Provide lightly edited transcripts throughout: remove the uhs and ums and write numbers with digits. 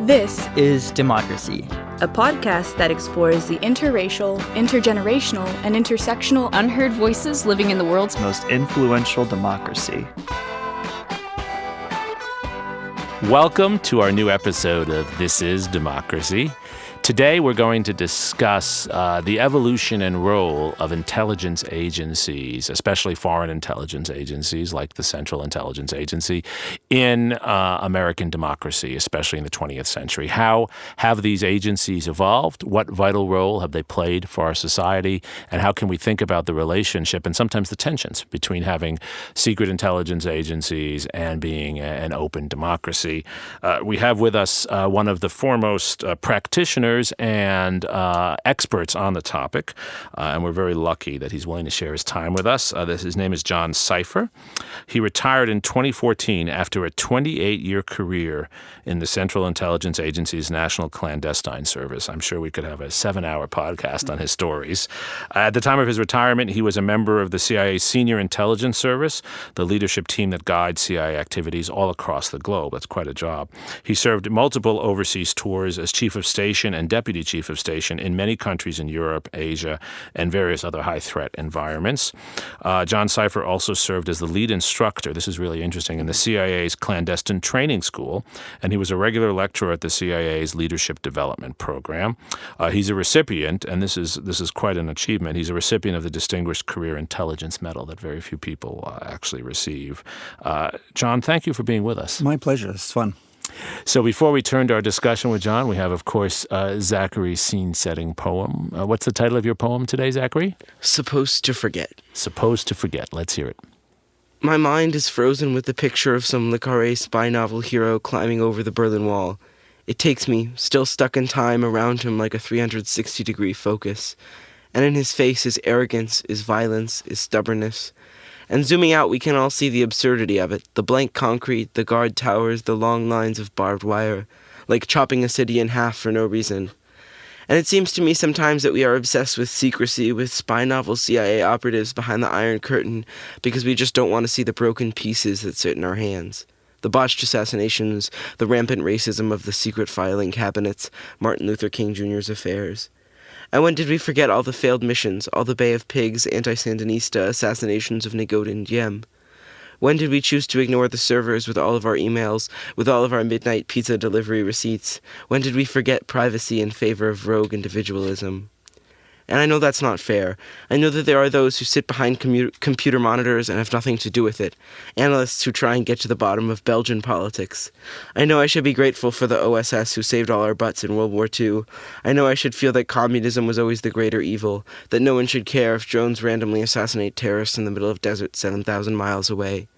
This is Democracy, a podcast that explores the interracial, intergenerational, and intersectional unheard voices living in the world's most influential democracy. Welcome to our new episode of This is Democracy. Today we're going to discuss the evolution and role of intelligence agencies, especially foreign intelligence agencies like the Central Intelligence Agency, in American democracy, especially in the 20th century. How have these agencies evolved? What vital role have they played for our society? And how can we think about the relationship and sometimes the tensions between having secret intelligence agencies and being an open democracy? We have with us one of the foremost practitioners and experts on the topic, and we're very lucky that he's willing to share his time with us. His name is John Sipher. He retired in 2014 after a 28-year career in the Central Intelligence Agency's National Clandestine Service. I'm sure we could have a 7-hour podcast on his stories. At the time of his retirement, he was a member of the CIA's Senior Intelligence Service, the leadership team that guides CIA activities all across the globe. That's quite a job. He served multiple overseas tours as chief of station and deputy chief of station in many countries in Europe, Asia, and various other high-threat environments. John Sipher also served as the lead instructor, this is really interesting, in the CIA's Clandestine Training School, and he was a regular lecturer at the CIA's Leadership Development Program. He's a recipient, and this is quite an achievement, he's a recipient of the Distinguished Career Intelligence Medal that very few people actually receive. John, thank you for being with us. My pleasure. It's fun. So before we turn to our discussion with John, we have, of course, Zachary's scene-setting poem. What's the title of your poem today, Zachary? Supposed to Forget. Supposed to Forget. Let's hear it. My mind is frozen with the picture of some le Carré spy novel hero climbing over the Berlin Wall. It takes me, still stuck in time, around him like a 360-degree focus. And in his face is arrogance, is violence, is stubbornness. And zooming out, we can all see the absurdity of it, the blank concrete, the guard towers, the long lines of barbed wire, like chopping a city in half for no reason. And it seems to me sometimes that we are obsessed with secrecy, with spy novel CIA operatives behind the Iron Curtain, because we just don't want to see the broken pieces that sit in our hands. The botched assassinations, the rampant racism of the secret filing cabinets, Martin Luther King Jr.'s affairs. And when did we forget all the failed missions, all the Bay of Pigs, anti-Sandinista assassinations of Nagot and Diem? When did we choose to ignore the servers with all of our emails, with all of our midnight pizza delivery receipts? When did we forget privacy in favor of rogue individualism? And I know that's not fair. I know that there are those who sit behind computer monitors and have nothing to do with it. Analysts who try and get to the bottom of Belgian politics. I know I should be grateful for the OSS who saved all our butts in World War II. I know I should feel that communism was always the greater evil, that no one should care if drones randomly assassinate terrorists in the middle of desert 7,000 miles away.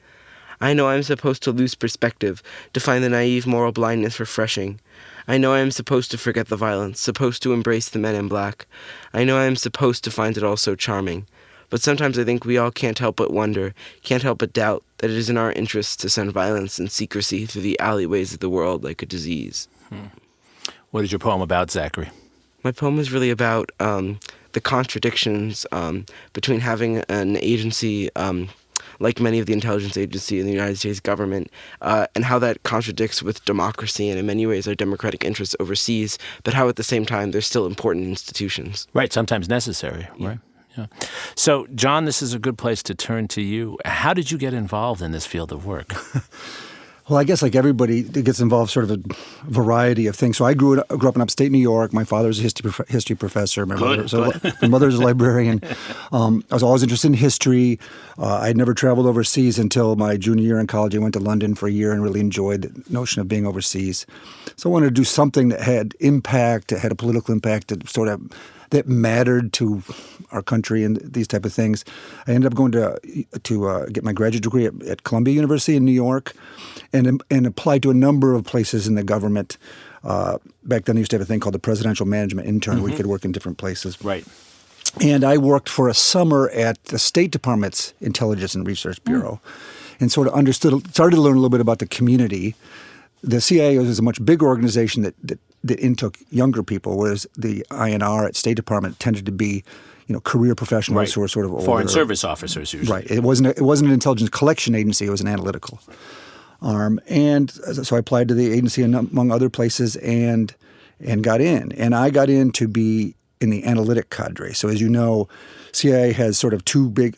I know I'm supposed to lose perspective, to find the naive moral blindness refreshing. I know I am supposed to forget the violence, supposed to embrace the men in black. I know I am supposed to find it all so charming. But sometimes I think we all can't help but wonder, can't help but doubt, that it is in our interests to send violence and secrecy through the alleyways of the world like a disease. What is your poem about, Zachary? My poem is really about the contradictions between having an agency like many of the intelligence agencies in the United States government, and how that contradicts with democracy and in many ways our democratic interests overseas, but how at the same time they're still important institutions. Right, sometimes necessary, right? Yeah. So, John, this is a good place to turn to you. How did you get involved in this field of work? Well, I guess like everybody gets involved sort of a variety of things. So I grew up in upstate New York. My father was a history professor. My mother's a librarian. I was always interested in history. I had never traveled overseas until my junior year in college. I went to London for a year and really enjoyed the notion of being overseas. So I wanted to do something that had impact, that had a political impact, that mattered to our country and these type of things. I ended up going to get my graduate degree at Columbia University in New York and applied to a number of places in the government. Back then, they used to have a thing called the Presidential Management Intern, where you could work in different places. Right. And I worked for a summer at the State Department's Intelligence and Research Bureau and sort of started to learn a little bit about the community. The CIA is a much bigger organization that intook younger people, whereas the INR at State Department tended to be, career professionals who were sort of older. Foreign service officers usually. Right. It wasn't an intelligence collection agency. It was an analytical. arm. And so I applied to the agency among other places and got in. And I got in to be in the analytic cadre. So as you know, CIA has sort of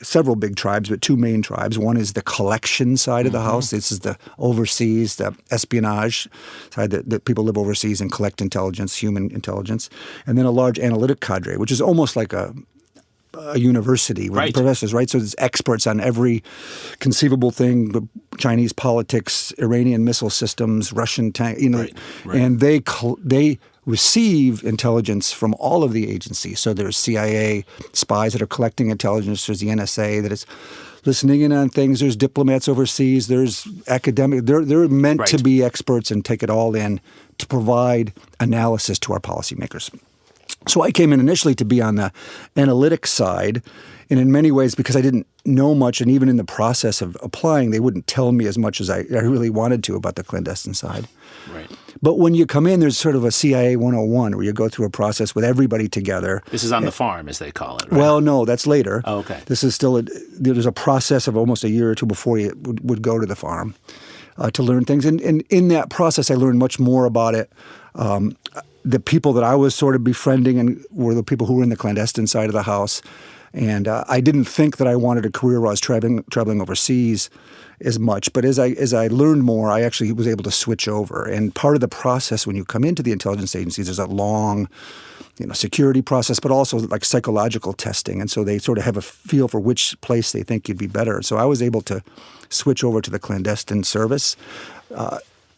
several big tribes, but two main tribes. One is the collection side of the house. This is the overseas, the espionage side that people live overseas and collect intelligence, human intelligence. And then a large analytic cadre, which is almost like a university with professors, right? So there's experts on every conceivable thing, Chinese politics, Iranian missile systems, Russian tank, and they receive intelligence from all of the agencies. So there's CIA spies that are collecting intelligence. There's the NSA that is listening in on things. There's diplomats overseas. There's academic. They're meant to be experts and take it all in to provide analysis to our policymakers. So I came in initially to be on the analytics side, and in many ways, because I didn't know much, and even in the process of applying, they wouldn't tell me as much as I really wanted to about the clandestine side. Right. But when you come in, there's sort of a CIA 101 where you go through a process with everybody together. This is on the farm, as they call it, right? Well, no, that's later. Oh, okay. This is still there's a process of almost a year or two before you would go to the farm to learn things. And in that process, I learned much more about it. The people that I was sort of befriending and were the people who were in the clandestine side of the house. And I didn't think that I wanted a career where I was traveling overseas as much. But as I learned more, I actually was able to switch over. And part of the process when you come into the intelligence agencies, there's a long security process, but also like psychological testing. And so they sort of have a feel for which place they think you'd be better. So I was able to switch over to the clandestine service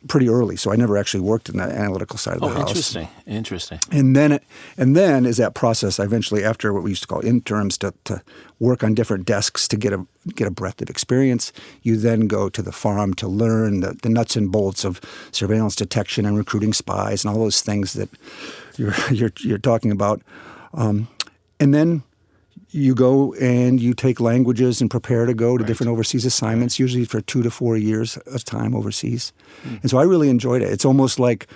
pretty early, so I never actually worked in the analytical side of the house. Interesting. And then as that process, I eventually, after what we used to call interims, to work on different desks to get a breadth of experience, you then go to the farm to learn the nuts and bolts of surveillance detection and recruiting spies and all those things that you're talking about, and then you go and you take languages and prepare to go to different overseas assignments, usually for 2 to 4 years of time overseas. And so I really enjoyed it. It's almost like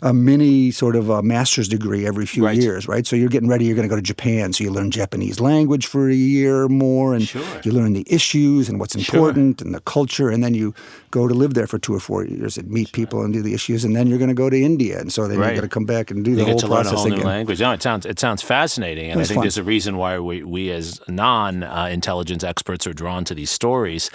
a mini sort of a master's degree every few years, right? So you're getting ready, you're going to go to Japan, so you learn Japanese language for a year or more, and you learn the issues and what's important and the culture, and then you go to live there for 2 or 4 years and meet people and do the issues, and then you're going to go to India, and so then you're going to come back and do the whole process again. You get to learn a whole new language. No, it sounds fascinating, and I think there's a reason why we as non-intelligence experts are drawn to these stories.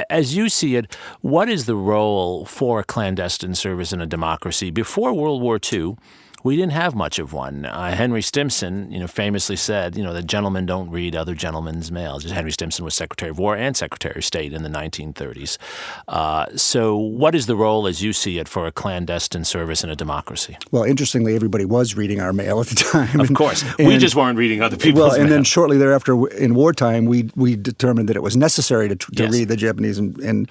As you see it, what is the role for a clandestine service in a democracy? Before World War II, we didn't have much of one. Henry Stimson, famously said, that gentlemen don't read other gentlemen's mail. Henry Stimson was Secretary of War and Secretary of State in the 1930s. So what is the role, as you see it, for a clandestine service in a democracy? Well, interestingly, everybody was reading our mail at the time. Of course. We just weren't reading other people's mail. And then shortly thereafter, in wartime, we determined that it was necessary to read the Japanese and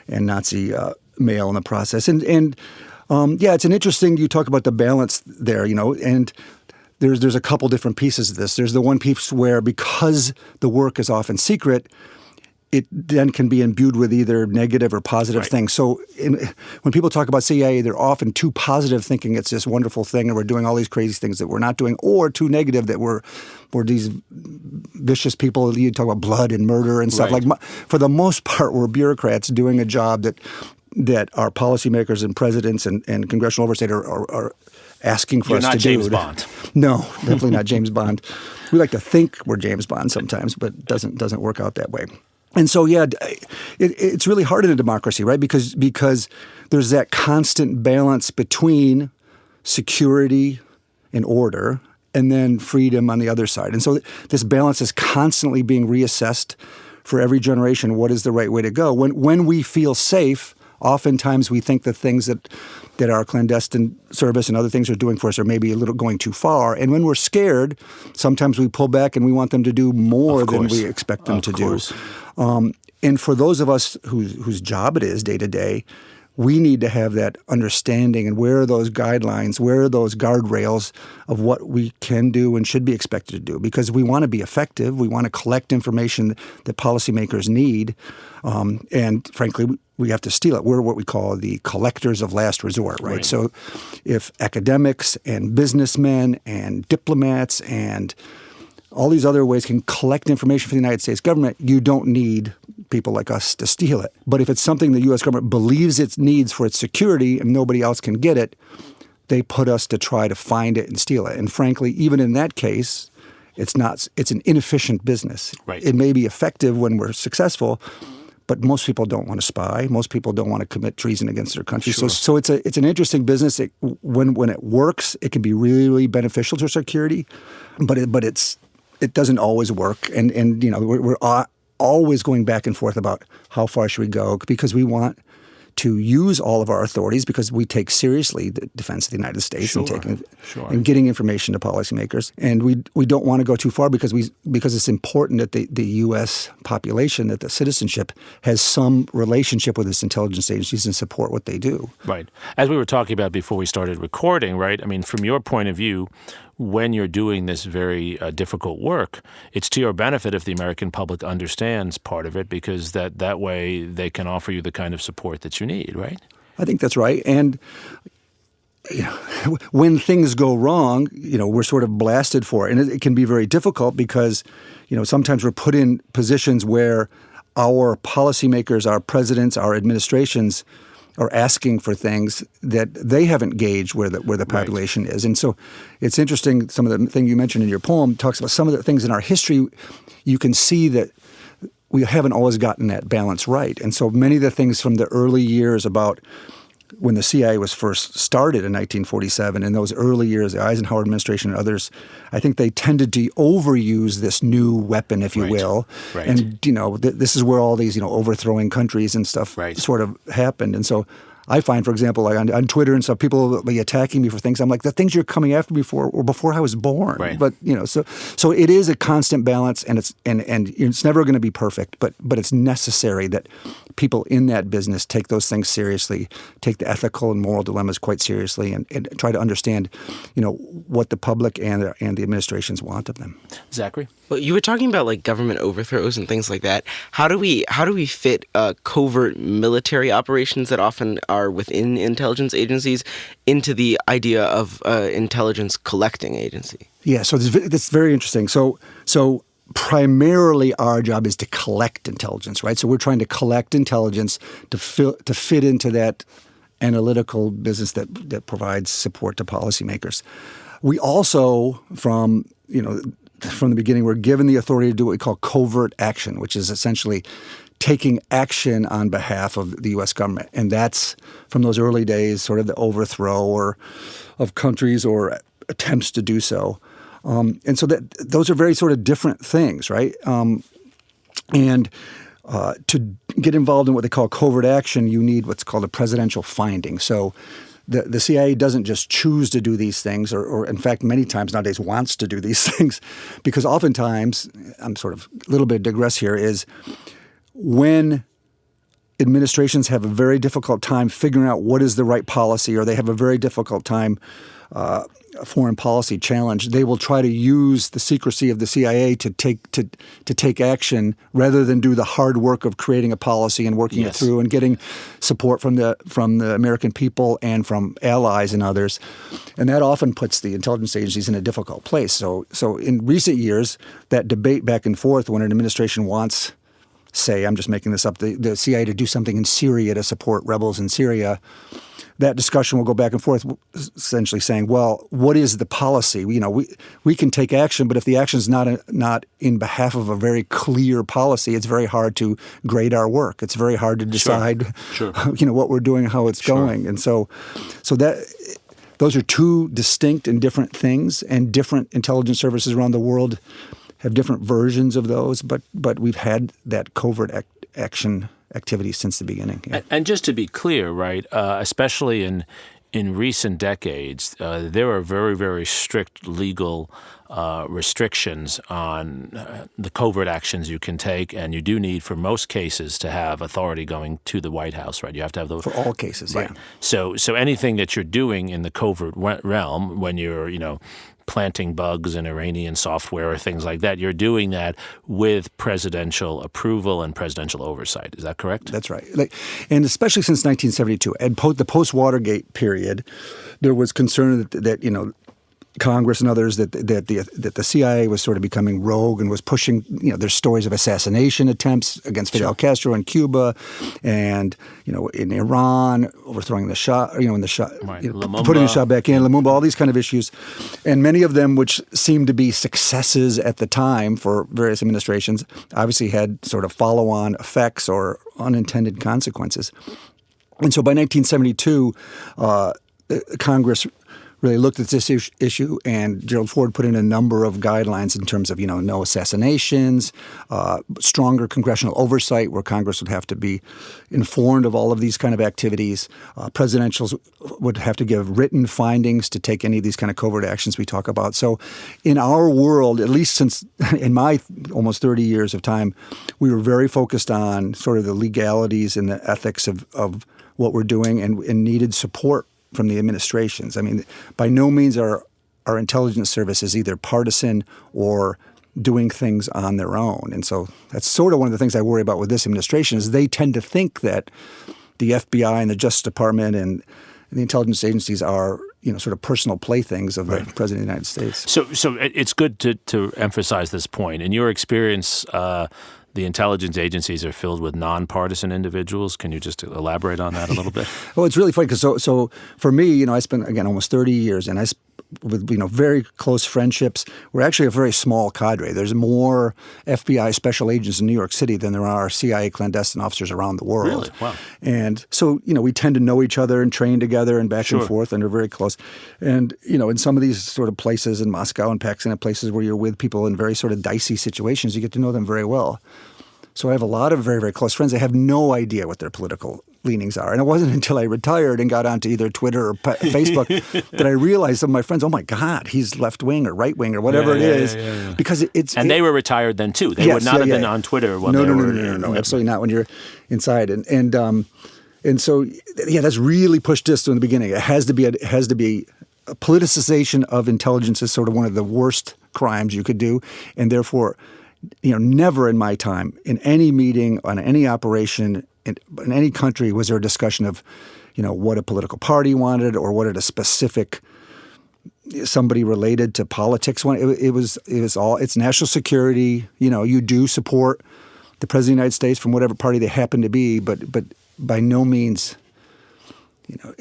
Nazi mail in the process. It's an interesting, you talk about the balance there, and there's a couple different pieces of this. There's the one piece where because the work is often secret, it then can be imbued with either negative or positive things. So when people talk about CIA, they're often too positive, thinking it's this wonderful thing and we're doing all these crazy things that we're not doing, or too negative that we're these vicious people. You talk about blood and murder and stuff. For the most part, we're bureaucrats doing a job that our policymakers and presidents and congressional oversight are asking for us to do. You're not James Bond. No, definitely not James Bond. We like to think we're James Bond sometimes, but it doesn't work out that way. And so, it's really hard in a democracy, right? Because there's that constant balance between security and order and then freedom on the other side. And so this balance is constantly being reassessed for every generation. What is the right way to go? When we feel safe, oftentimes we think the things that our clandestine service and other things are doing for us are maybe a little going too far. And when we're scared, sometimes we pull back and we want them to do more than we expect them to do. And for those of us whose job it is day to day, we need to have that understanding and where are those guidelines, where are those guardrails of what we can do and should be expected to do. Because we want to be effective. We want to collect information that policymakers need. And frankly, we have to steal it. We're what we call the collectors of last resort, right? So if academics and businessmen and diplomats and all these other ways can collect information for the United States government, you don't need people like us to steal it. But if it's something the U.S. government believes it needs for its security and nobody else can get it, they put us to try to find it and steal it. And frankly, even in that case, it's an inefficient business. Right. It may be effective when we're successful, but most people don't want to spy. Most people don't want to commit treason against their country. Sure. So it's an interesting business. When it works, it can be really beneficial to security, but it doesn't always work. And we're always going back and forth about how far should we go, because we want to use all of our authorities because we take seriously the defense of the United States and getting information to policymakers. And we don't want to go too far because it's important that the U.S. population, that the citizenship has some relationship with its intelligence agencies and support what they do. Right. As we were talking about before we started recording, right? I mean, from your point of view, when you're doing this very difficult work, it's to your benefit if the American public understands part of it, because that way they can offer you the kind of support that you need, right? I think that's right. And when things go wrong, we're sort of blasted for it. And it can be very difficult because, sometimes we're put in positions where our policymakers, our presidents, our administrations are asking for things that they haven't gauged where the population is. And so it's interesting, some of the thing you mentioned in your poem talks about some of the things in our history. You can see that we haven't always gotten that balance right. And so many of the things from the early years about when the CIA was first started in 1947, in those early years, the Eisenhower administration and others, I think they tended to overuse this new weapon, if you will. Right. And, this is where all these, overthrowing countries and stuff sort of happened. And so I find, for example, like on Twitter and stuff, people will be attacking me for things. I'm like, the things you're coming after me for were before I was born. Right. But so it is a constant balance, and it's never going to be perfect. But it's necessary that people in that business take those things seriously, take the ethical and moral dilemmas quite seriously, and try to understand, what the public and the administrations want of them. Zachary? Well, you were talking about like government overthrows and things like that. How do we fit covert military operations that often are within intelligence agencies into the idea of intelligence collecting agency? Yeah, so that's very interesting. So primarily our job is to collect intelligence, right? So we're trying to collect intelligence to fit into that analytical business that provides support to policymakers. We also, from the beginning, we're given the authority to do what we call covert action, which is essentially taking action on behalf of the U.S. government. And that's from those early days, sort of the overthrow of countries or attempts to do so. And so those are very sort of different things, right? And to get involved in what they call covert action, you need what's called a presidential finding. So the CIA doesn't just choose to do these things, or in fact, many times nowadays wants to do these things, because oftentimes, I'm sort of a little bit digress here, is when administrations have a very difficult time figuring out what is the right policy, or they have a very difficult time foreign policy challenge, they will try to use the secrecy of the CIA to take action rather than do the hard work of creating a policy and working it through and getting support from the American people and from allies and others. And that often puts the intelligence agencies in a difficult place. So in recent years, that debate back and forth when an administration wants, say, I'm just making this up, the CIA to do something in Syria to support rebels in Syria, that discussion will go back and forth, essentially saying, well, what is the policy? We can take action, but if the action is not in behalf of a very clear policy, it's very hard to grade our work. It's very hard to decide, what we're doing, how it's going. And so that those are two distinct and different things, and different intelligence services around the world have different versions of those. But we've had that covert action activity since the beginning. Yeah. And just to be clear, right, especially in recent decades, there are very, very strict legal restrictions on the covert actions you can take, and you do need, for most cases, to have authority going to the White House, right? You have to have those. For all cases, right. Yeah. So anything that you're doing in the covert realm, when you're, planting bugs in Iranian software or things like that, you're doing that with presidential approval and presidential oversight. Is that correct? That's right. And especially since 1972, and the post-Watergate period, there was concern that Congress and others that the CIA was sort of becoming rogue and was pushing. There's stories of assassination attempts against Fidel Castro in Cuba, and in Iran, overthrowing the Shah. In the Shah, putting the Shah back in, Lumumba, all these kind of issues, and many of them, which seemed to be successes at the time for various administrations, obviously had sort of follow-on effects or unintended consequences. And so by 1972, Congress really looked at this issue, and Gerald Ford put in a number of guidelines in terms of, no assassinations, stronger congressional oversight where Congress would have to be informed of all of these kind of activities. Presidentials would have to give written findings to take any of these kind of covert actions we talk about. So in our world, at least since in my almost 30 years of time, we were very focused on sort of the legalities and the ethics of what we're doing and needed support from the administrations. I mean, by no means are our intelligence services either partisan or doing things on their own. And so that's sort of one of the things I worry about with this administration is they tend to think that the FBI and the Justice Department and the intelligence agencies are, sort of personal playthings of the President of the United States. So it's good to emphasize this point. In your experience, the intelligence agencies are filled with nonpartisan individuals. Can you just elaborate on that a little bit? Well, it's really funny because so for me, I spent, again, almost 30 years, and with very close friendships. We're actually a very small cadre. There's more FBI special agents in New York City than there are CIA clandestine officers around the world. Really? Wow. And so, we tend to know each other and train together and back and forth, and are very close. And, in some of these sort of places in Moscow and Pakistan, places where you're with people in very sort of dicey situations, you get to know them very well. So I have a lot of very, very close friends. I have no idea what their political leanings are. And it wasn't until I retired and got onto either Twitter or Facebook that I realized some of my friends, oh my God, he's left wing or right wing or whatever it is. Yeah. Because it's and they were retired then too. They would not have been on Twitter when they were. No, absolutely not when you're inside. And so that's really pushed this in the beginning. It has to be a politicization of intelligence is sort of one of the worst crimes you could do, and therefore, never in my time, in any meeting, on any operation, in any country, was there a discussion of, what a political party wanted or what a specific somebody related to politics wanted. It was all, it's national security. You do support the President of the United States from whatever party they happen to be, but by no means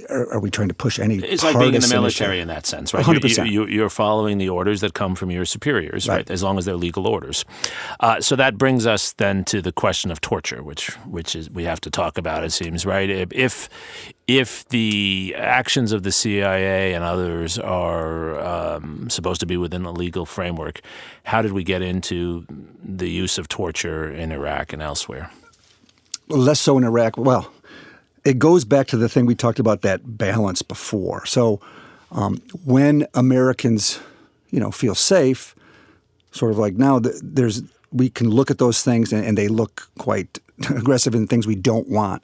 are we trying to push any It's like being in the military in that sense, right? 100%. You're following the orders that come from your superiors, right? As long as they're legal orders. So that brings us then to the question of torture, which is we have to talk about, it seems, right? If the actions of the CIA and others are supposed to be within a legal framework, how did we get into the use of torture in Iraq and elsewhere? Less so in Iraq. Well, it goes back to the thing we talked about, that balance before. So when Americans, feel safe, sort of like now, we can look at those things and they look quite aggressive and things we don't want.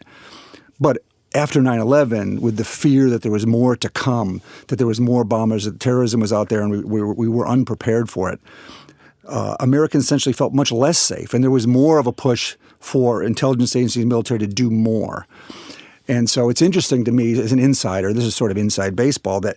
But after 9/11, with the fear that there was more to come, that there was more bombers, that terrorism was out there, and we were unprepared for it, Americans essentially felt much less safe, and there was more of a push for intelligence agencies and military to do more. And so it's interesting to me as an insider, this is sort of inside baseball, that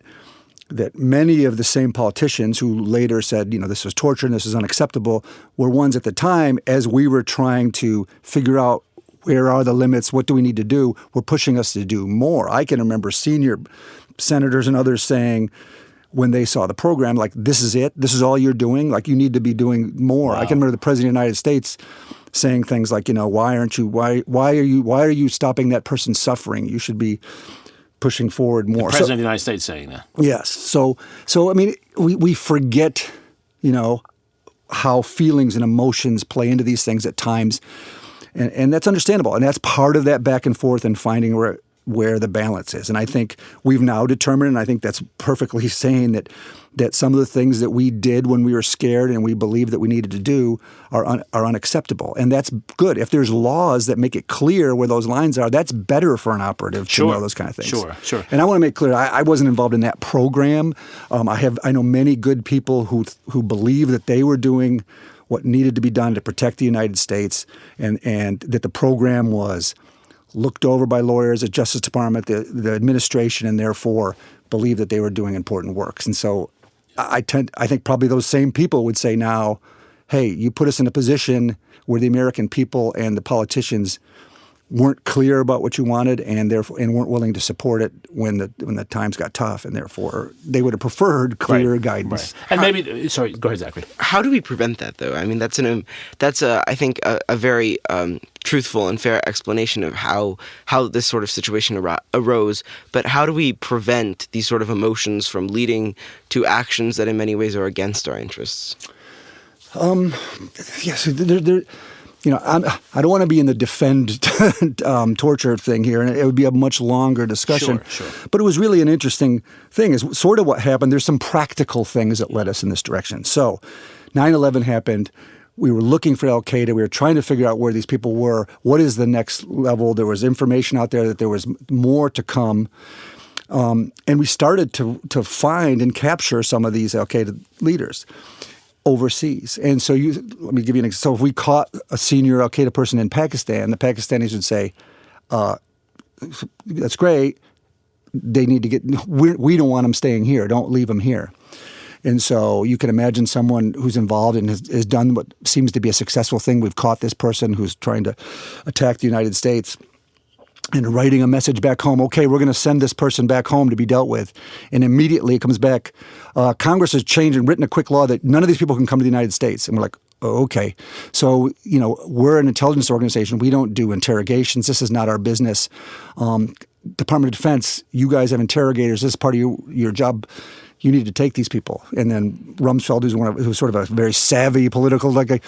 many of the same politicians who later said, this was torture and this is unacceptable, were ones at the time, as we were trying to figure out where are the limits, what do we need to do, were pushing us to do more. I can remember senior senators and others saying, when they saw the program, like, this is it, this is all you're doing, like, you need to be doing more. Wow. I can remember the President of the United States saying things like, why are you stopping that person's suffering? You should be pushing forward more. The President of the United States saying that. Yes. So I mean, we forget, how feelings and emotions play into these things at times. And that's understandable. And that's part of that back and forth and finding where the balance is. And I think we've now determined, and I think that's perfectly sane, that some of the things that we did when we were scared and we believed that we needed to do are unacceptable. And that's good. If there's laws that make it clear where those lines are, that's better for an operative to know those kind of things. Sure. And I want to make clear, I wasn't involved in that program. I know many good people who believe that they were doing what needed to be done to protect the United States, and that the program was looked over by lawyers at Justice Department, the administration, and therefore believed that they were doing important works. And so I think probably those same people would say now, hey, you put us in a position where the American people and the politicians weren't clear about what you wanted and weren't willing to support it when the times got tough, and therefore they would have preferred clearer guidance. Right. And sorry, go ahead, Zachary. How do we prevent that, though? I mean, that's I think a very truthful and fair explanation of how this sort of situation arose. But how do we prevent these sort of emotions from leading to actions that in many ways are against our interests? Yes, I don't want to be in the defend torture thing here, and it would be a much longer discussion. Sure. But it was really an interesting thing. Is sort of what happened. There's some practical things that led us in this direction. So 9/11 happened. We were looking for Al-Qaeda. We were trying to figure out where these people were. What is the next level? There was information out there that there was more to come. And we started to find and capture some of these Al-Qaeda leaders overseas. And so let me give you an example. So if we caught a senior Al-Qaeda person in Pakistan, the Pakistanis would say, that's great. They need to we don't want them staying here. Don't leave them here. And so you can imagine someone who's involved and has done what seems to be a successful thing. We've caught this person who's trying to attack the United States and writing a message back home. Okay, we're going to send this person back home to be dealt with. And immediately it comes back. Congress has changed and written a quick law that none of these people can come to the United States. And we're like, oh, okay. So, we're an intelligence organization. We don't do interrogations. This is not our business. Department of Defense, you guys have interrogators. This is part of your job. You need to take these people. And then Rumsfeld, who's sort of a very savvy political guy,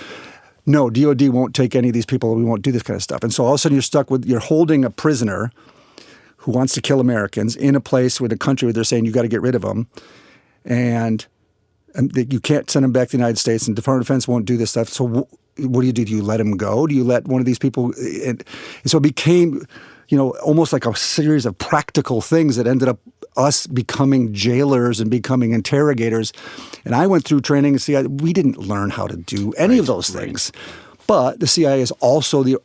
no, DOD won't take any of these people. We won't do this kind of stuff. And so all of a sudden you're holding a prisoner who wants to kill Americans in a place with a country where they're saying you got to get rid of them. And you can't send them back to the United States, and Department of Defense won't do this stuff. So what do you do? Do you let them go? Do you let one of these people? And so it became, almost like a series of practical things that ended up us becoming jailers and becoming interrogators. And I went through training at CIA. We didn't learn how to do any of those things. But the CIA is also the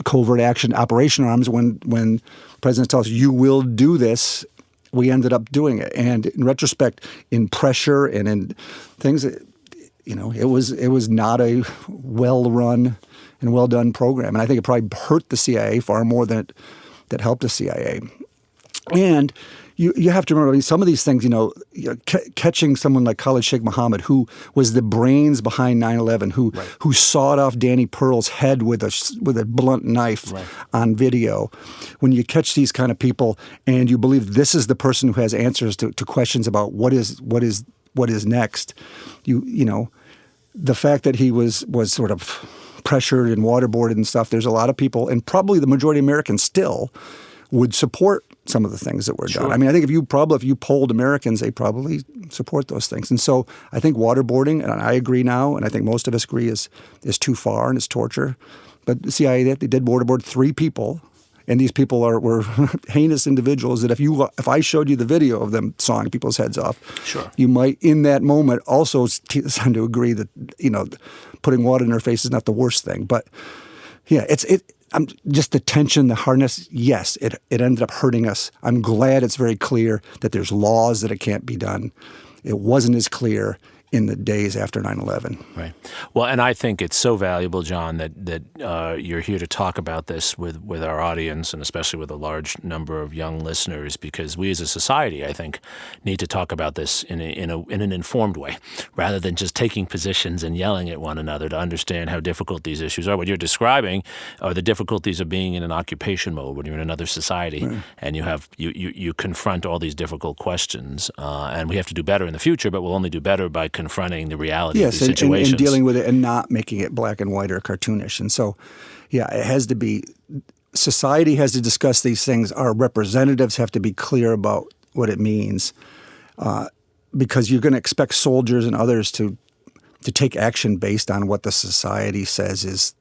covert action operation arms. When presidents tell us, you will do this, we ended up doing it. And in retrospect, in pressure and in things, it was not a well-run and well-done program. And I think it probably hurt the CIA far more than it helped the CIA. And you have to remember, some of these things, catching someone like Khalid Sheikh Mohammed, who was the brains behind 9/11, who sawed off Danny Pearl's head with a blunt knife on video. When you catch these kind of people and you believe this is the person who has answers to questions about what is next, the fact that he was sort of pressured and waterboarded and stuff, there's a lot of people, and probably the majority of Americans still would support some of the things that were done. I mean, I think if you polled Americans, they probably support those things. And so I think waterboarding, and I agree now, and I think most of us agree, is too far and it's torture. But the CIA, they did waterboard 3 people, and these people were heinous individuals that if I showed you the video of them sawing people's heads off, you might in that moment also tend to agree that putting water in their face is not the worst thing. But yeah, just the tension, the hardness, yes, it ended up hurting us. I'm glad it's very clear that there's laws that it can't be done. It wasn't as clear in the days after 9/11. Right. Well, and I think it's so valuable, John, that you're here to talk about this with our audience, and especially with a large number of young listeners, because we as a society, I think, need to talk about this in an informed way, rather than just taking positions and yelling at one another, to understand how difficult these issues are. What you're describing are the difficulties of being in an occupation mode when you're in another society, and you confront all these difficult questions. And we have to do better in the future, but we'll only do better by confronting the reality of these situations. And dealing with it and not making it black and white or cartoonish. And so, yeah, it has to be – society has to discuss these things. Our representatives have to be clear about what it means because you're going to expect soldiers and others to take action based on what the society says is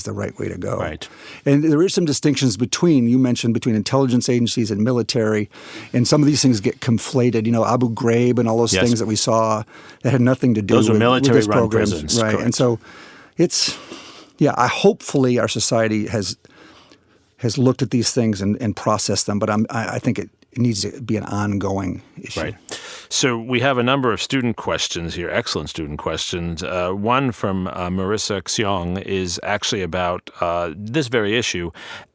the right way to go. Right. And there is some distinctions you mentioned between intelligence agencies and military, and some of these things get conflated. Abu Ghraib and all those things that we saw that had nothing to do with this program. Prisons, right. correct. And so hopefully our society has looked at these things and processed them, but I think it needs to be an ongoing issue. Right. So we have a number of student questions here, excellent student questions. One from Marissa Xiong is actually about this very issue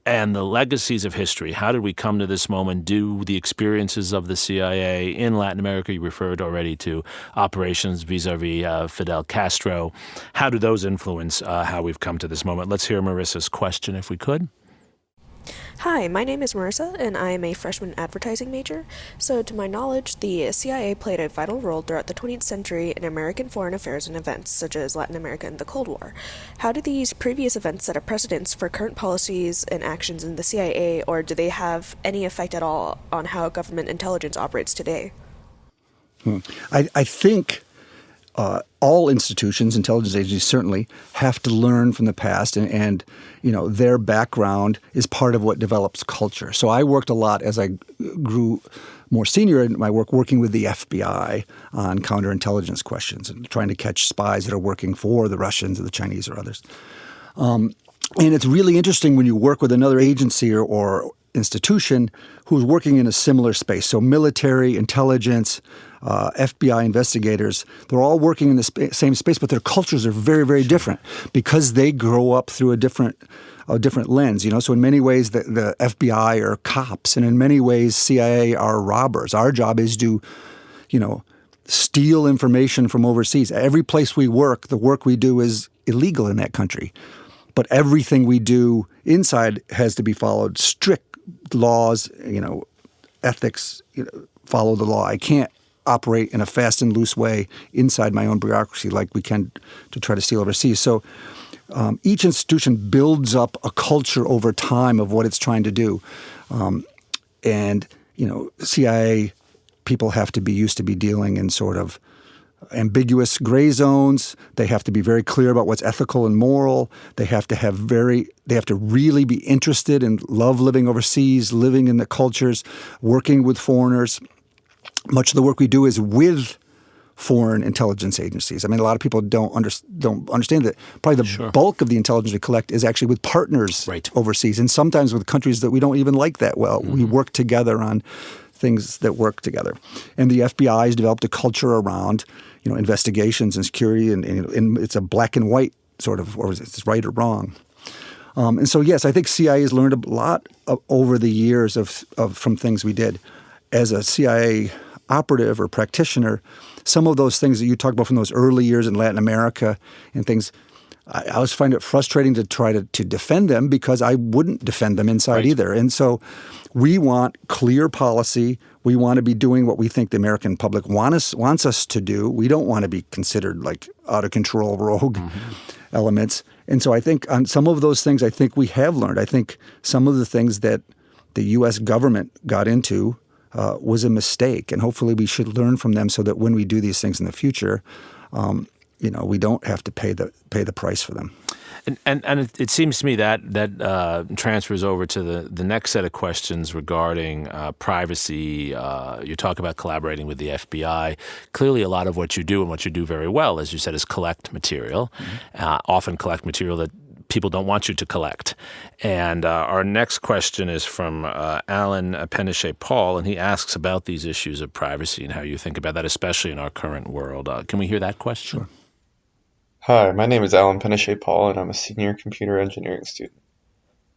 and the legacies of history. How did we come to this moment? Do the experiences of the CIA in Latin America, you referred already to operations vis-a-vis Fidel Castro, how do those influence how we've come to this moment? Let's hear Marissa's question if we could. Hi, my name is Marissa, and I am a freshman advertising major. So, to my knowledge, the CIA played a vital role throughout the 20th century in American foreign affairs and events, such as Latin America and the Cold War. How do these previous events set a precedence for current policies and actions in the CIA, or do they have any effect at all on how government intelligence operates today? I think all institutions, intelligence agencies certainly, have to learn from the past, and their background is part of what develops culture. So I worked a lot as I grew more senior in my work working with the FBI on counterintelligence questions and trying to catch spies that are working for the Russians or the Chinese or others. And it's really interesting when you work with another agency or institution who's working in a similar space. So military, intelligence, FBI investigators, they're all working in the same space, but their cultures are very, very different because they grow up through a different lens. So in many ways, the FBI are cops, and in many ways, CIA are robbers. Our job is to, steal information from overseas. Every place we work, the work we do is illegal in that country. But everything we do inside has to be followed. Strict laws, ethics, follow the law. I can't operate in a fast and loose way inside my own bureaucracy like we can to try to steal overseas. So each institution builds up a culture over time of what it's trying to do. CIA people have to be used to be dealing in sort of ambiguous gray zones. They have to be very clear about what's ethical and moral. They have to really be interested and love living overseas, living in the cultures, working with foreigners. Much of the work we do is with foreign intelligence agencies. I mean, a lot of people don't understand that probably the bulk of the intelligence we collect is actually with partners overseas, and sometimes with countries that we don't even like that well. Mm-hmm. We work together on things that work together. And the FBI has developed a culture around, investigations and security, and it's a black and white sort of, or it's right or wrong. And so, yes, I think CIA has learned a lot over the years from things we did. As a CIA operative or practitioner, some of those things that you talk about from those early years in Latin America and things, I always find it frustrating to try to defend them because I wouldn't defend them inside either. And so we want clear policy. We want to be doing what we think the American public wants us to do. We don't want to be considered like out of control rogue elements. And so I think on some of those things, I think we have learned. I think some of the things that the U.S. government got into was a mistake, and hopefully we should learn from them so that when we do these things in the future, we don't have to pay the price for them. And it seems to me that transfers over to the next set of questions regarding privacy. You talk about collaborating with the FBI. Clearly, a lot of what you do and what you do very well, as you said, is collect material, often collect material that people don't want you to collect. And our next question is from Alan Pennichet-Paul, and he asks about these issues of privacy and how you think about that, especially in our current world. Can we hear that question? Sure. Hi, my name is Alan Pennichet-Paul, and I'm a senior computer engineering student.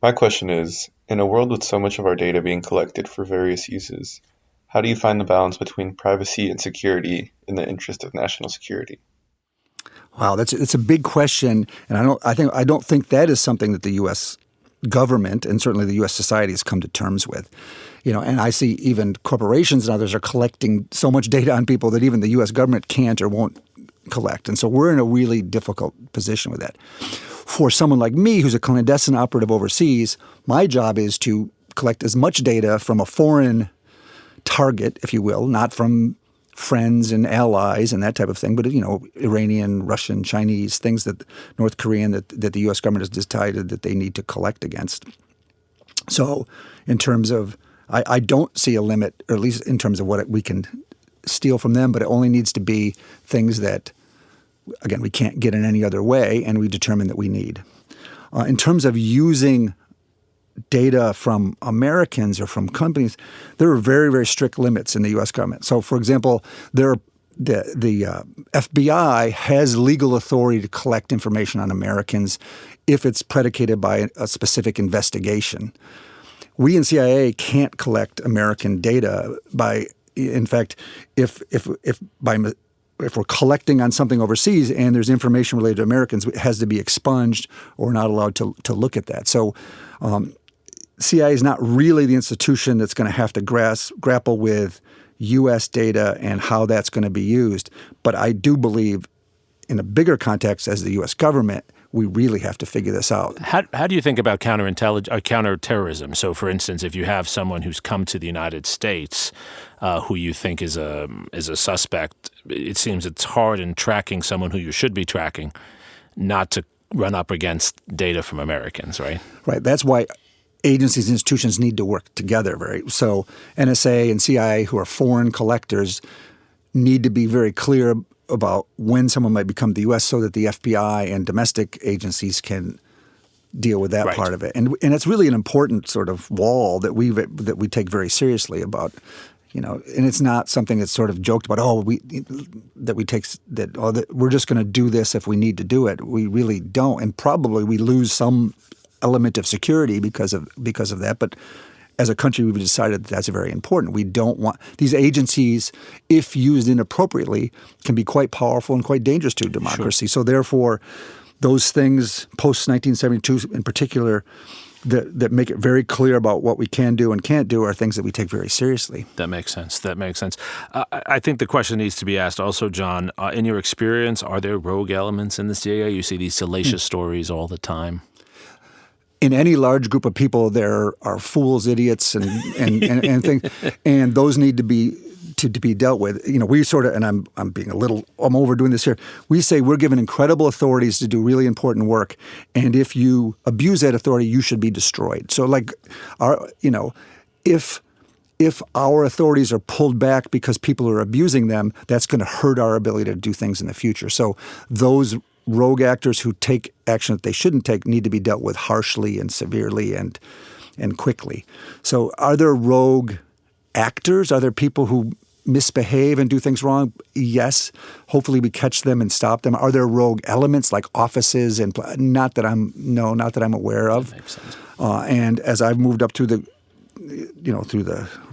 My question is, in a world with so much of our data being collected for various uses, how do you find the balance between privacy and security in the interest of national security? Wow, it's a big question, and I don't think that is something that the U.S. government and certainly the U.S. society has come to terms with. And I see even corporations and others are collecting so much data on people that even the U.S. government can't or won't collect. And so we're in a really difficult position with that. For someone like me who's a clandestine operative overseas, my job is to collect as much data from a foreign target, if you will, not from friends and allies and that type of thing, but Iranian, Russian, Chinese, things that North Korean that the U.S. government has decided that they need to collect against. So in terms of, I don't see a limit, or at least in terms of what we can steal from them, but it only needs to be things that, again, we can't get in any other way and we determine that we need. In terms of using data from Americans or from companies, there are very, very strict limits in the U.S. government. So, for example, the FBI has legal authority to collect information on Americans if it's predicated by a specific investigation. We in CIA can't collect American data by, in fact, if we're collecting on something overseas and there's information related to Americans, it has to be expunged or not allowed to look at that. So CIA is not really the institution that's going to have to grapple with U.S. data and how that's going to be used. But I do believe in a bigger context as the U.S. government, we really have to figure this out. How do you think about counterterrorism? So, for instance, if you have someone who's come to the United States who you think is a suspect, it seems it's hard in tracking someone who you should be tracking not to run up against data from Americans, right? Right. That's why agencies and institutions need to work together. So NSA and CIA, who are foreign collectors, need to be very clear about when someone might become the U.S. so that the FBI and domestic agencies can deal with that part of it. And it's really an important sort of wall that we take very seriously about, and it's not something that's sort of joked about, that we're just going to do this if we need to do it. We really don't. And probably we lose some element of security because of that. But as a country, we've decided that that's very important. We don't want these agencies, if used inappropriately, can be quite powerful and quite dangerous to democracy. Sure. So therefore, those things post-1972 in particular that make it very clear about what we can do and can't do are things that we take very seriously. That makes sense. I think the question needs to be asked also, John, in your experience, are there rogue elements in the CIA? You see these salacious stories all the time. In any large group of people, there are fools, idiots, and things, and those need to be dealt with. We sort of, and I'm overdoing this here. We say we're given incredible authorities to do really important work, and if you abuse that authority, you should be destroyed. So, if our authorities are pulled back because people are abusing them, that's going to hurt our ability to do things in the future. So those rogue actors who take action that they shouldn't take need to be dealt with harshly and severely and quickly. So are there rogue actors? Are there people who misbehave and do things wrong? Yes. Hopefully we catch them and stop them. Are there rogue elements like offices and not that I'm aware of. That makes sense. And as I've moved up through the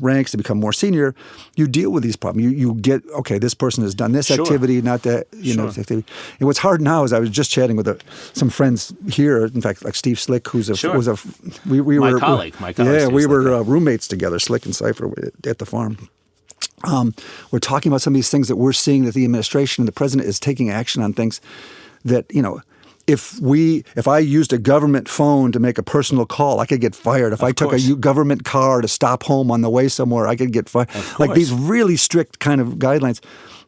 ranks to become more senior, you deal with these problems. You get, okay, this person has done this activity, not that, this activity. And what's hard now is I was just chatting with some friends here, in fact, like Steve Slick, who's my colleague. Yeah, we were roommates together, Slick and Sipher at the farm. We're talking about some of these things that we're seeing that the administration and the president is taking action on things that, if I used a government phone to make a personal call, I could get fired. If I took a government car to stop home on the way somewhere, I could get fired. Like these really strict kind of guidelines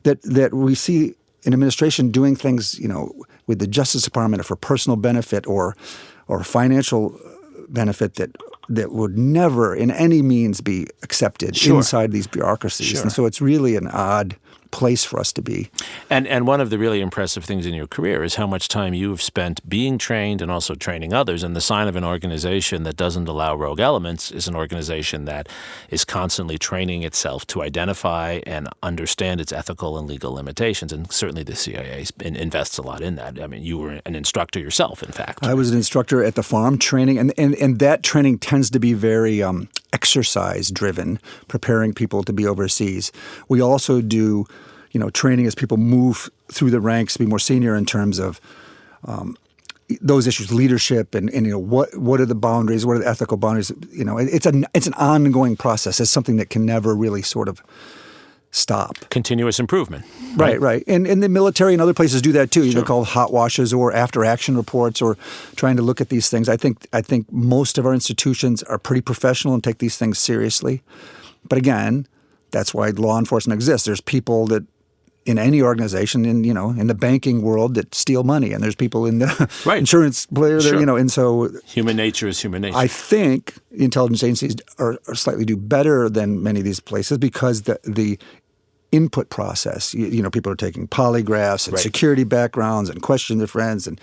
that we see in administration doing things, with the Justice Department for personal benefit or financial benefit that would never in any means be accepted inside these bureaucracies. Sure. And so it's really an odd place for us to be. And one of the really impressive things in your career is how much time you've spent being trained and also training others. And the sign of an organization that doesn't allow rogue elements is an organization that is constantly training itself to identify and understand its ethical and legal limitations. And certainly the CIA invests a lot in that. I mean, you were an instructor yourself, in fact. I was an instructor at the farm training, and that training tends to be very exercise-driven, preparing people to be overseas. We also do, training as people move through the ranks to be more senior in terms of those issues, leadership, and what are the boundaries, what are the ethical boundaries. It's an ongoing process. It's something that can never really sort of stop. Continuous improvement. Right. And the military and other places do that too. They're called hot washes or after action reports or trying to look at these things. I think most of our institutions are pretty professional and take these things seriously. But again, that's why law enforcement exists. There's people that in any organization in the banking world that steal money, and there's people in the insurance player that, and so human nature is human nature. I think the intelligence agencies are slightly do better than many of these places because the input process, people are taking polygraphs and security backgrounds and question their friends and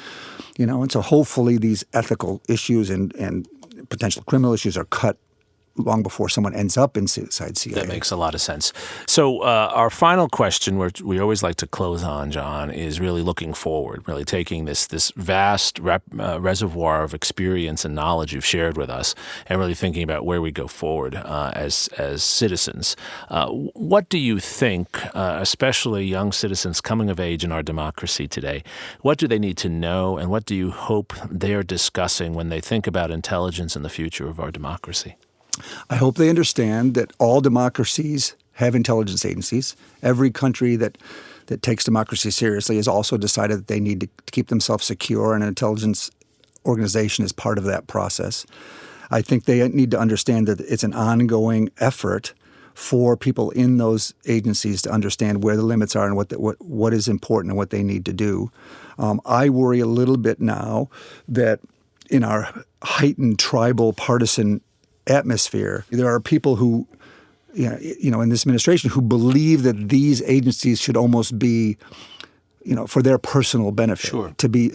so hopefully these ethical issues and potential criminal issues are cut long before someone ends up inside CIA. That makes a lot of sense. So our final question, which we always like to close on, John, is really looking forward, really taking this vast reservoir of experience and knowledge you've shared with us and really thinking about where we go forward as citizens. What do you think, especially young citizens coming of age in our democracy today, what do they need to know and what do you hope they're discussing when they think about intelligence and the future of our democracy? I hope they understand that all democracies have intelligence agencies. Every country that takes democracy seriously has also decided that they need to keep themselves secure, and an intelligence organization is part of that process. I think they need to understand that it's an ongoing effort for people in those agencies to understand where the limits are and what is important and what they need to do. I worry a little bit now that in our heightened tribal partisan atmosphere, there are people who, in this administration who believe that these agencies should almost be, for their personal benefit. Sure. To be,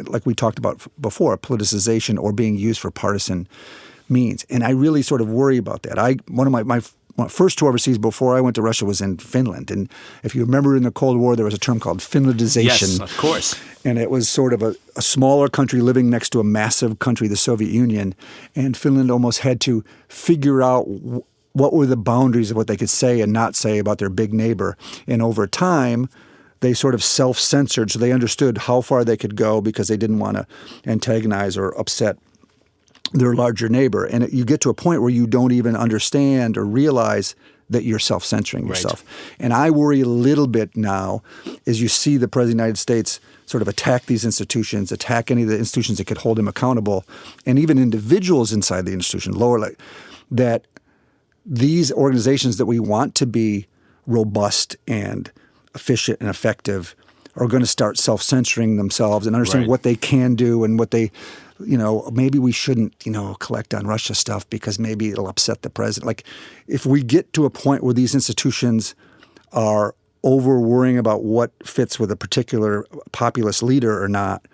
like we talked about before, politicization or being used for partisan means. And I really sort of worry about that. One of my first tour overseas before I went to Russia was in Finland. And if you remember in the Cold War, there was a term called Finlandization. Yes, of course. And it was sort of a smaller country living next to a massive country, the Soviet Union. And Finland almost had to figure out what were the boundaries of what they could say and not say about their big neighbor. And over time, they sort of self-censored. So they understood how far they could go because they didn't want to antagonize or upset their larger neighbor. And you get to a point where you don't even understand or realize that you're self-censoring yourself. Right. And I worry a little bit now as you see the President of the United States sort of attack these institutions, attack any of the institutions that could hold him accountable, and even individuals inside the institution, that these organizations that we want to be robust and efficient and effective are going to start self-censoring themselves and understand what they can do and what they maybe we shouldn't, collect on Russia stuff because maybe it'll upset the president. Like, if we get to a point where these institutions are over worrying about what fits with a particular populist leader or not,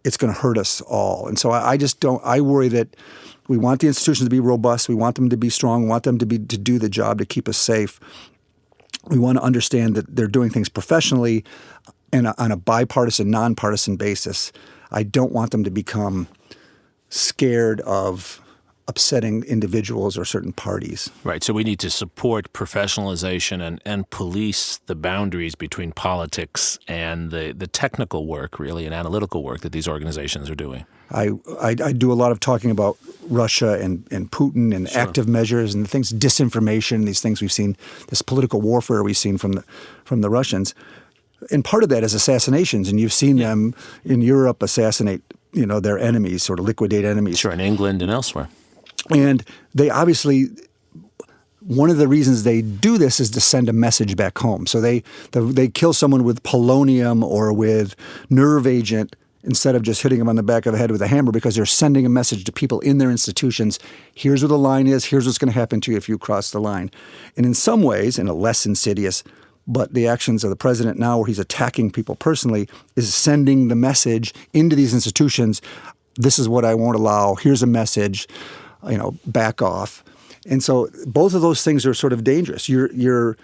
it's going to hurt us all. And so I worry that we want the institutions to be robust. We want them to be strong. We want them to do the job to keep us safe. We want to understand that they're doing things professionally and on a bipartisan, nonpartisan basis. I don't want them to become scared of upsetting individuals or certain parties. Right. So we need to support professionalization and police the boundaries between politics and the technical work, really, and analytical work that these organizations are doing. I do a lot of talking about Russia and Putin and active measures and things, disinformation, these things we've seen, this political warfare we've seen from the Russians. And part of that is assassinations, and you've seen them in Europe assassinate, their enemies, sort of liquidate enemies. Sure, in England and elsewhere. And they obviously, one of the reasons they do this is to send a message back home. So they kill someone with polonium or with nerve agent instead of just hitting them on the back of the head with a hammer, because they're sending a message to people in their institutions. Here's where the line is. Here's what's going to happen to you if you cross the line. And in some ways, in a less insidious, but the actions of the president now where he's attacking people personally is sending the message into these institutions. This is what I won't allow. Here's a message, back off. And so both of those things are sort of dangerous. You're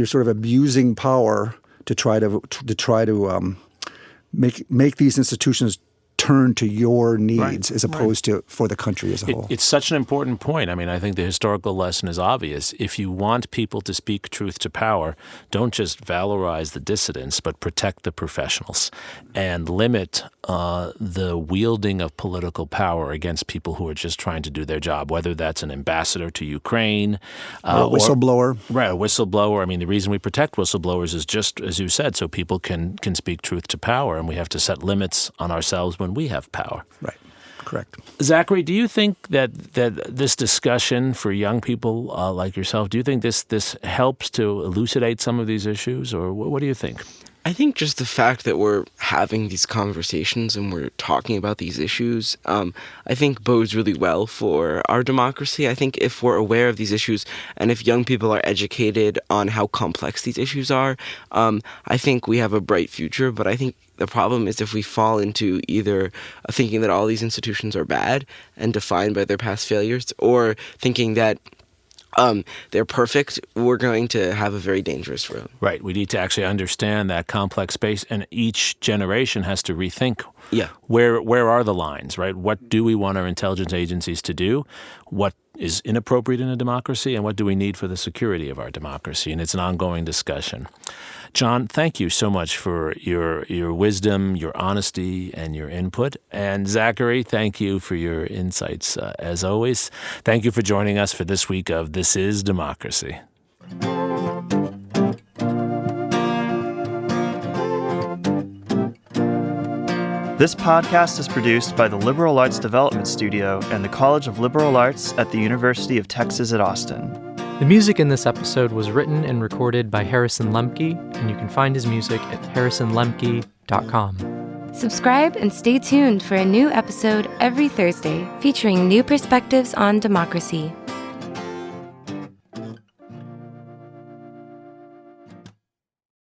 sort of abusing power to try to make these institutions turn to your needs as opposed to for the country as a whole. It's such an important point. I mean, I think the historical lesson is obvious. If you want people to speak truth to power, don't just valorize the dissidents, but protect the professionals and limit the wielding of political power against people who are just trying to do their job, whether that's an ambassador to Ukraine. Or a whistleblower. Right, a whistleblower. I mean, the reason we protect whistleblowers is just, as you said, so people can speak truth to power, and we have to set limits on ourselves when we have power. Right. Correct. Zachary, do you think that this discussion for young people like yourself, do you think this helps to elucidate some of these issues, or what do you think? I think just the fact that we're having these conversations and we're talking about these issues, I think bodes really well for our democracy. I think if we're aware of these issues and if young people are educated on how complex these issues are, I think we have a bright future. But I think the problem is if we fall into either thinking that all these institutions are bad and defined by their past failures, or thinking that they're perfect, we're going to have a very dangerous road. Right. We need to actually understand that complex space, and each generation has to rethink where are the lines, right? What do we want our intelligence agencies to do? What is inappropriate in a democracy, and what do we need for the security of our democracy? And it's an ongoing discussion. John, thank you so much for your wisdom, your honesty, and your input. And Zachary, thank you for your insights, as always. Thank you for joining us for this week of This is Democracy. This podcast is produced by the Liberal Arts Development Studio and the College of Liberal Arts at the University of Texas at Austin. The music in this episode was written and recorded by Harrison Lemke, and you can find his music at harrisonlemke.com. Subscribe and stay tuned for a new episode every Thursday featuring new perspectives on democracy.